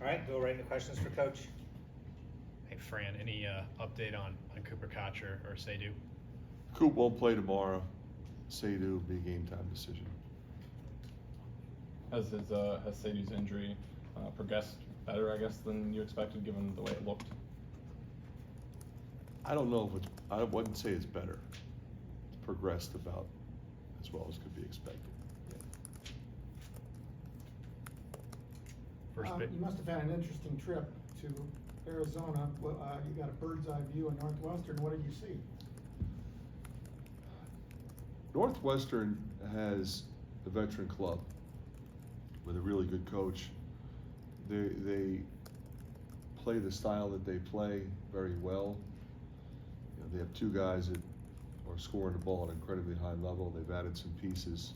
All right, go right into questions for Coach. Hey Fran, any update on Cooper Kocher or Seydu? Coop won't play tomorrow. Seydu will be a game time decision. Has Seydu's injury progressed better, I guess, than you expected, given the way it looked? I don't know if I wouldn't say it's better. It's progressed about as well as could be expected. First pick. You must have had an interesting trip to Arizona. Well, you got a bird's eye view of Northwestern. What did you see? Northwestern has a veteran club with a really good coach. They play the style that they play very well. You know, they have two guys that are scoring the ball at an incredibly high level. They've added some pieces.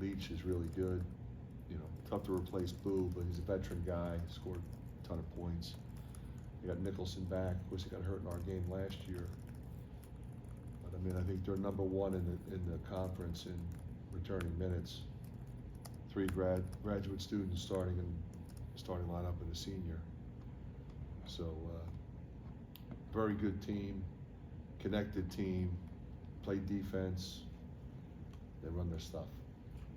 Leach is really good. You know, tough to replace Boo, but he's a veteran guy, scored a ton of points. You got Nicholson back. Of course, he got hurt in our game last year. But I mean, I think they're number one in the conference in returning minutes. 3 graduate students starting lineup and a senior. So very good team, connected team, play defense. They run their stuff.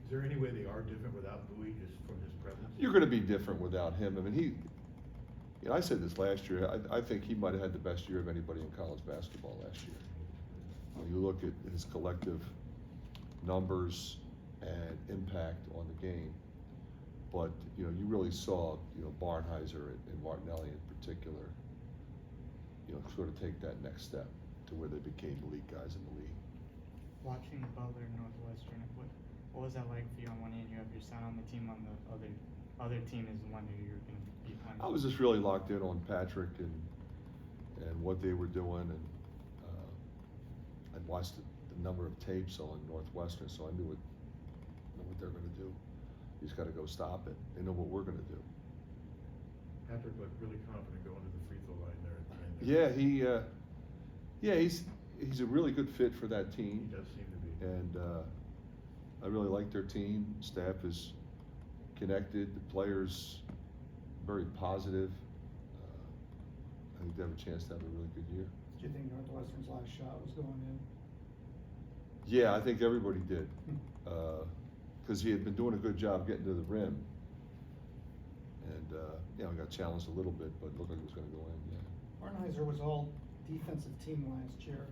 Is there any way they are different without Bowie, just from his presence? You're going to be different without him. I mean, you know, I said this last year. I think he might have had the best year of anybody in college basketball last year. When you look at his collective numbers and impact on the game, but you know, you really saw, you know, Barnheiser and Martinelli in particular, you know, sort of take that next step to where they became elite guys in the league. Watching Butler Northwestern, what was that like for you? On one hand, you have your son on the team, on the other team is the one who you're going to be playing. I was just really locked in on Patrick and what they were doing, and I'd watched the number of tapes on Northwestern, so I knew what they're going to do. You just got to go stop it. They know what we're going to do. Patrick looked really confident going to the free throw line there at the end. Yeah, he's a really good fit for that team. He does seem to be. And I really like their team. Staff is connected. The players very positive. I think they have a chance to have a really good year. Did you think Northwestern's last shot was going in? Yeah, I think everybody did. Because he had been doing a good job getting to the rim. And, you know, he got challenged a little bit, but it looked like it was going to go in, yeah. Barnheiser was all defensive team last year.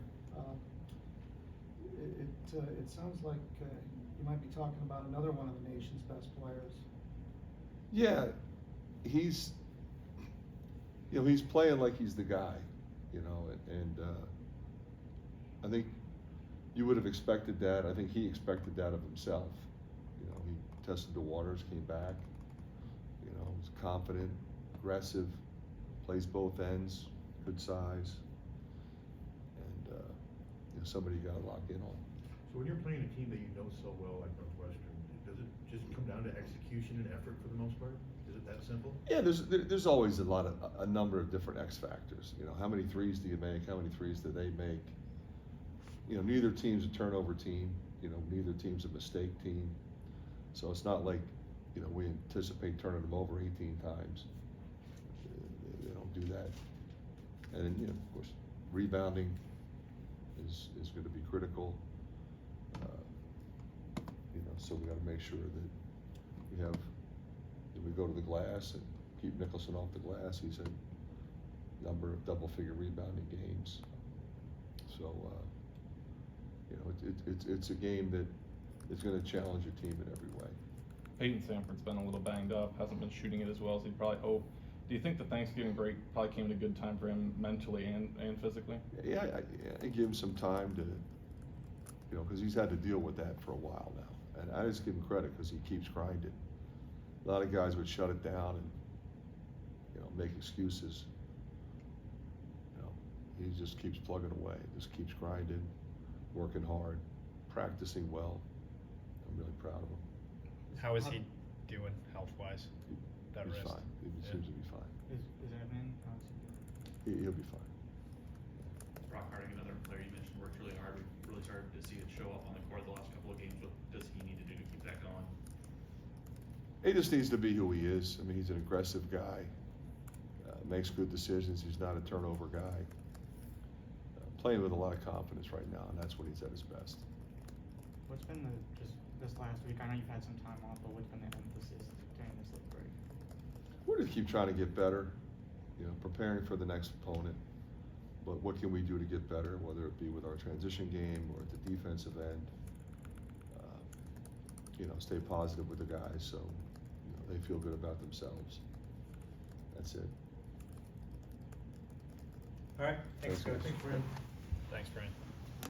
It sounds like you might be talking about another one of the nation's best players. Yeah, he's playing like he's the guy, you know, and I think you would have expected that. I think he expected that of himself. You know, he tested the waters, came back, you know, was confident, aggressive, plays both ends, good size, and you know, somebody you got to lock in on. So when you're playing a team that you know so well like Northwestern, does it just come down to execution and effort for the most part? Is it that simple? Yeah, there's always a number of different X factors. You know, how many threes do you make? How many threes do they make? You know, neither team's a turnover team. You know, neither team's a mistake team. So it's not like, you know, we anticipate turning them over 18 times. They don't do that. And then, you know, of course, rebounding is going to be critical. You know, so we got to make sure that we go to the glass and keep Nicholson off the glass. He's had a number of double-figure rebounding games. So, you know, it's a game that is going to challenge your team in every way. Peyton Sanford's been a little banged up, hasn't been shooting it as well as he'd probably hope. Do you think the Thanksgiving break probably came at a good time for him mentally and physically? Yeah, I give him some time to, you know, because he's had to deal with that for a while now. And I just give him credit because he keeps grinding. A lot of guys would shut it down and, you know, make excuses. You know, he just keeps plugging away, just keeps grinding, working hard, practicing well. I'm really proud of him. How is he doing health-wise? That He's wrist? fine. He seems to be fine. Is Evan? How's he doing? He'll be fine. Brock Harding, another player you mentioned, worked really hard. We really started to see it show up on the court the last couple of games. What does he need to do to keep that going? He just needs to be who he is. I mean, he's an aggressive guy, makes good decisions. He's not a turnover guy. Playing with a lot of confidence right now, and that's when he's at his best. What's been just this last week? I know you've had some time off, but what's been the emphasis during this little break? We're just keep trying to get better, preparing for the next opponent. But what can we do to get better, whether it be with our transition game or at the defensive end? Stay positive with the guys so they feel good about themselves. That's it. All right, thanks, Thanks, Coach. guys. Thanks, Fran.